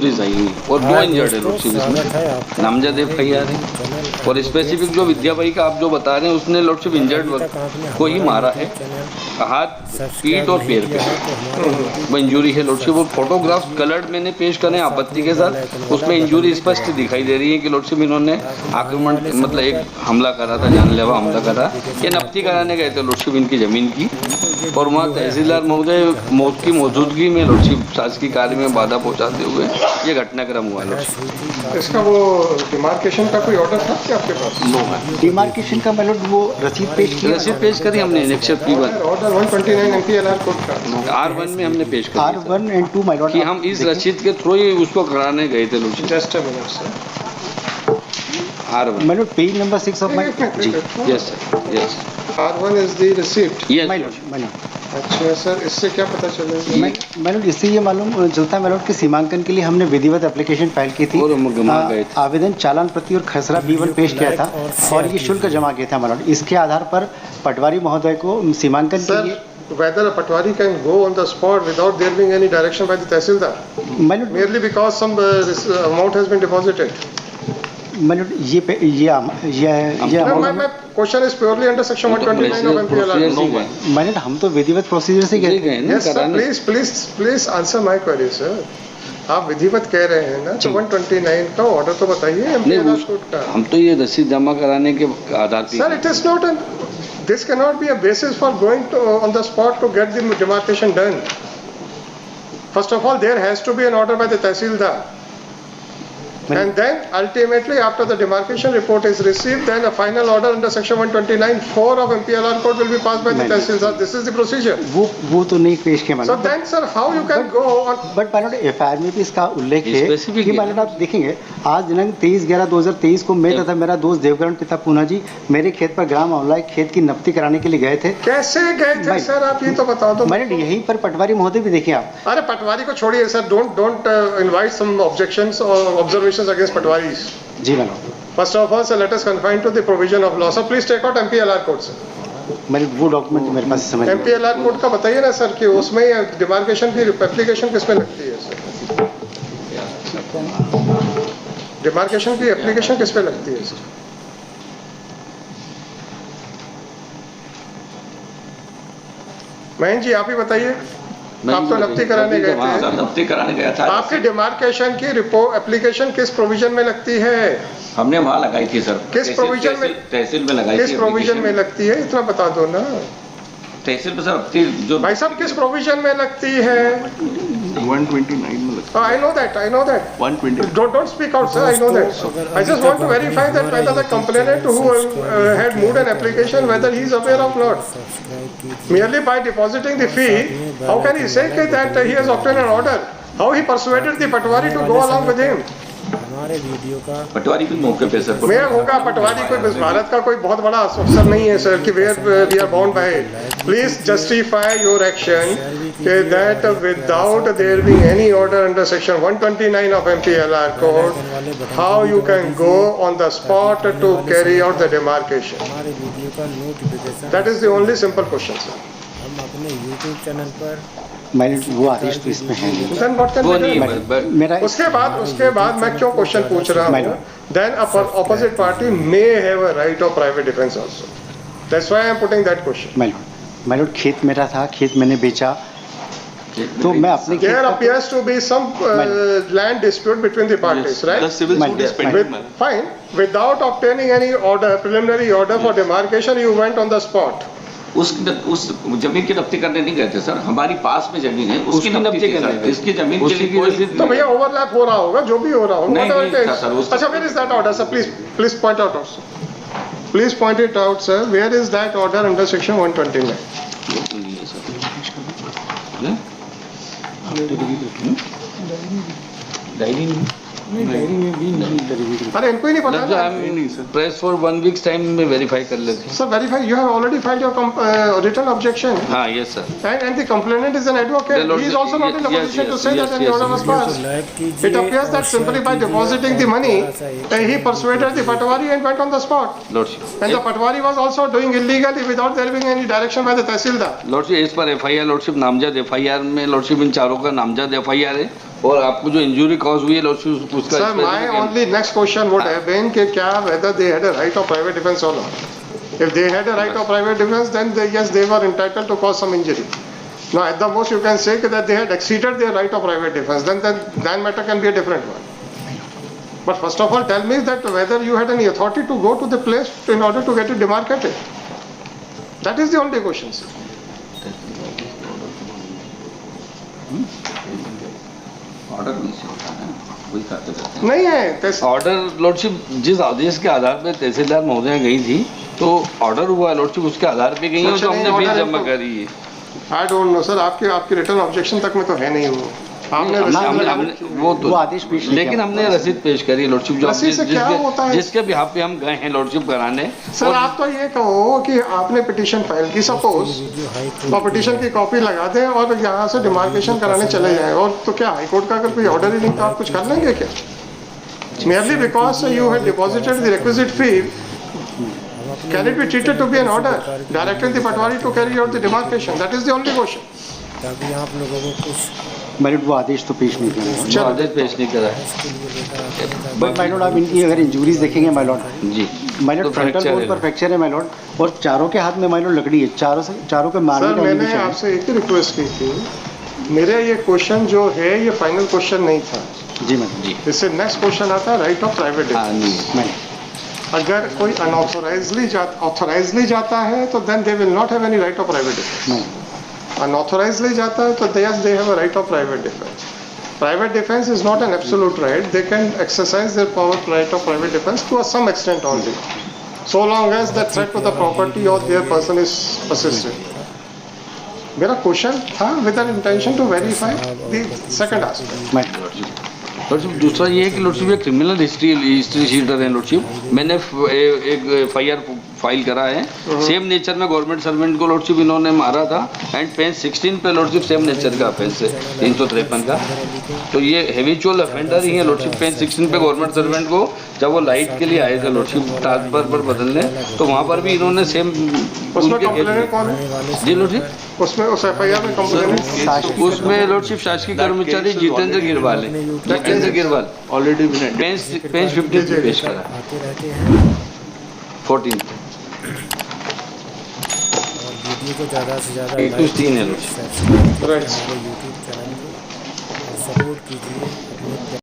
Injuries आई हुई और 2 injured है लॉर्डशिप इसमें, नामजद FIR है। और स्पेसिफिक जो विद्या भाई का आप जो बता रहे हैं उसने लॉर्डशिप इंजर्ड को ही मारा है, हाथ, पीठ और पैर पे वो इंजरी है लॉर्डशिप। और फोटोग्राफ्स कलर्ड मैंने पेश करे आपत्ति के साथ, उसमें इंजरी स्पष्ट दिखाई दे रही है कि लॉर्डशिप इन्होंने आक्रमण मतलब एक हमला करा था, जानलेवा हमला करा। ये नफ्ती कराने गए थे लॉर्डशिप इनकी ज़मीन की, और वहाँ तहसीलदार महोदय मौत की मौजूदगी में लॉर्डशिप शासकीय कार्य में बाधा पहुँचाते हुए ये घटनाक्रम हुआ लॉर्डशिप। इसका वो डिमार्केशन का कोई ऑर्डर था क्या आपके पास? नो, डिमार्केशन का मतलब वो रसीद पेश करी हमने annexure P1 order 129 MPLR code का R1 में हमने पेश करी R1 and 2 माय लॉर्ड कि हम इस रसीद के थ्रू ही उसको कराने गए थे lordship. Just a minute sir, R1 my Lord page number 6 of my ji, yes sir, yes R1 is the receipt. Yes my Lord. अच्छा सर, इससे क्या पता चलेगा? माय लॉर्ड इससे ये मालूम चलता है माय लॉर्ड कि सीमांकन के लिए हमने विधिवत एप्लीकेशन फाइल की थी और हम जमा गए थे। आवेदन चालान प्रति और खसरा B1 पेश किया था और ये शुल्क जमा किया था माय लॉर्ड। इसके आधार पर पटवारी महोदय को सीमांकन के लिए Whether a patwari can go on the spot without there being any direction by the tehsildar, merely because some amount has been deposited. My question is purely under section 129 of MPLR. मैंने हम तो विधिवत procedure से गए। Yes sir, please answer my query sir. आप विधिवत कह रहे हैं ना, तो 129 का ऑर्डर तो बताइए MPLR कोड का। हम तो ये रसीद जमा कराने के आधार पर sir, it is not an this cannot be a basis for going to on the spot to get the demarcation done. First of all, there has to be an order by the tehsildar. And then ultimately after the demarcation report is received, then a final order under section 129(4) of MPLR code will be passed by the tehsildar. This is the procedure. वो तो नहीं पेश किया So then sir, how you can go on? But my Lord FIR में भी इसका उल्लेख है कि माय लॉर्ड आप देखेंगे आज दिनांक 23/11/2023 को मैं तथा मेरा दोस्त देवकरण पिता पूना जी मेरे खेत पर ग्राम अवलाय खेत की नफ्ती कराने के लिए गए थे। कैसे गए थे सर, आप ये तो बता दो। माय लॉर्ड यहीं पर पटवारी महोदय भी देखिए आप। अरे पटवारी को छोड़िए sir, don't invite some objections or observations against patwaris. जी ma'am. First of all, sir, let us confine to the provision of law. So please take out MPLR code, sir. मेरे वो डॉक्यूमेंट मेरे पास समझ MPLR कोड का बताइए ना sir कि उसमें डिमार्केशन की एप्लीकेशन किस पे लगती है सर? डिमार्केशन की एप्लीकेशन किस पे लगती है सर? महेंद्र जी आप ही बताइए, आप तो नफ्ती कराने गए थे। नफ्ती कराने गया था। आपकी डिमार्केशन की रिपोर्ट एप्लीकेशन किस प्रोविजन में लगती है? हमने वहाँ लगाई थी सर। किस प्रोविजन में? तहसील में लगाई थी। किस प्रोविजन में लगती है इतना बता दो ना। तहसील में सर जो भाई साहब किस प्रोविजन में लगती है? 129 में लगती है। I know that. 120. Don't speak out, sir. I know that. I just want to verify that whether the complainant who had moved an application, whether he is aware of not. Merely by depositing the fee, how can he say that he has obtained an order? How he persuaded the patwari to go along with him? हमारे video का पटवारी भी मौके पे sir. मैं होगा पटवारी कोई भारत का कोई बहुत बड़ा अफसर नहीं है सर कि where we are bound by. Please justify your action that without there being any order under section 129 of MPLR code how you can go on the spot to carry out the demarcation. हमारे video का notification that is the only simple question sir. हम अपने YouTube channel पर मैंने वो आदेश तो इसमें है Then what can be done? मेरा उसके बाद मैं क्यों क्वेश्चन पूछ रहा हूँ? Then opposite party may have a right of private defense also. That's why I am putting that question. My Lord खेत मेरा था, खेत मैंने बेचा तो मैं अपने There appears to be some land dispute between the parties, right? The civil suit is pending. Fine. Without obtaining any order, preliminary order for demarcation, you went on the spot. उस जमीन की नफ्ती करने नहीं गए थे sir. हमारी पास में जमीन है उसकी नफ्ती करने गए। इसकी जमीन के लिए तो भैया ओवरलैप हो रहा होगा, जो भी हो रहा होगा। नहीं सर। अच्छा, where is that order, sir? Please point out also. Please point it out, sir. Where is that order under section 129? Diary अरे इनको ही नहीं पता ना। प्रेस फॉर 1 week's टाइम में वेरीफाई कर लेते। Sir, verify. You have already filed your written objection. हाँ, yes sir. And the complainant is an advocate. He is also not in a position to say that the order was passed. It appears that simply by depositing the money, he persuaded the patwari and went on the spot. Lordship. And the patwari was also doing illegally without there being any direction by the tehsildar. Lordship इस पर FIR lordship नामजद FIR में lordship इन चारों का नामजद FIR है और आपको जो इंजरी कॉज हुई है लॉर्डशिप उसका Sir, my only next question would have been कि क्या whether they had a right of private defense or not. If they had a right of private defense, then yes, they were entitled to cause some injury. Now, at the most, you can say that they had exceeded their right of private defense. Then matter can be a different one. But first of all, tell me that whether you had any authority to go to the place in order to get it demarcated. That is the only question, sir. Order नहीं से होता है, वही करते रहते हैं। नहीं है ऑर्डर लॉर्डशिप जिस आदेश के आधार पर तहसीलदार महोदय गई थी तो ऑर्डर हुआ लॉर्डशिप उसके आधार पे गई है जो हमने फीस जमा करी है। आई डोंट नो सर, आपकी रिटर्न ऑब्जेक्शन तक में तो है नहीं वो। आपने वो आदेश पेश, लेकिन हमने रसीद पेश करी लॉर्डशिप जो जिसके बिहाफ पे हम गए हैं लॉर्डशिप कराने। सर आप तो ये कहो कि आपने पिटीशन फाइल की सपोज और पिटीशन की कॉपी लगा दें और यहाँ से डिमार्केशन कराने चले जाएं, और तो क्या हाईकोर्ट का अगर कोई ऑर्डर ही नहीं तो आप कुछ कर लेंगे क्या? Merely because you had deposited the requisite fee, can it be treated to be an order directing the Patwari to carry out the demarcation? That is the only question. ताकि आप लोगों को कुछ मैरिट वो आदेश तो पेश नहीं करा, आदेश पेश नहीं करा बट माय लॉर्ड आप इनकी अगर इंजरीज देखेंगे माय लॉर्ड जी, माय लॉर्ड फ्रंटल बोन पर फ्रैक्चर है माय लॉर्ड, और चारों के हाथ में माय लॉर्ड लकड़ी है, चारों के मारने सर का मैंने आपसे एक ही रिक्वेस्ट की थी, मेरा ये क्वेश्चन जो है ये फाइनल क्वेश्चन नहीं था जी मैडम जी। इससे नेक्स्ट क्वेश्चन आता है राइट ऑफ प्राइवेट डिफेंस। अगर कोई अनऑथोराइजली जाता है तो then they will not have any right of private defence. Unauthorizedly जाता है तो yes they have a right of private defense. Private defense is not an absolute right. They can exercise their right of private defense to some extent only, so long as the threat to the property or their person is persistent. मेरा question था with an intention to verify the second aspect. Lordship दूसरा ये है कि lordship ये criminal history sheeter है lordship. मैंने एक FIR फाइल करा है सेम नेचर में गवर्नमेंट सर्वेंट को लॉर्डशिप इन्होंने मारा था एंड पेन 16 पे लॉर्डशिप सेम नेचर का ऑफेंस है 353 का, तो ये हैबिचुअल ऑफेंडर ही है लॉर्डशिप। पेन 16 पे गवर्नमेंट सर्वेंट को जब वो लाइट के लिए आए थे लॉर्डशिप ट्रांसफर पर बदलने, तो वहाँ पर भी इन्होंने सेम जी लॉर्डशिप उसमें लॉर्डशिप शासकीय कर्मचारी जितेंद्र गिरवाल है, जितेंद्र गिरवाल ऑलरेडी पेन 15 पेश करा 14 वीडियो को ज़्यादा से ज़्यादा है यूट्यूब चैनल को सपोर्ट कीजिए।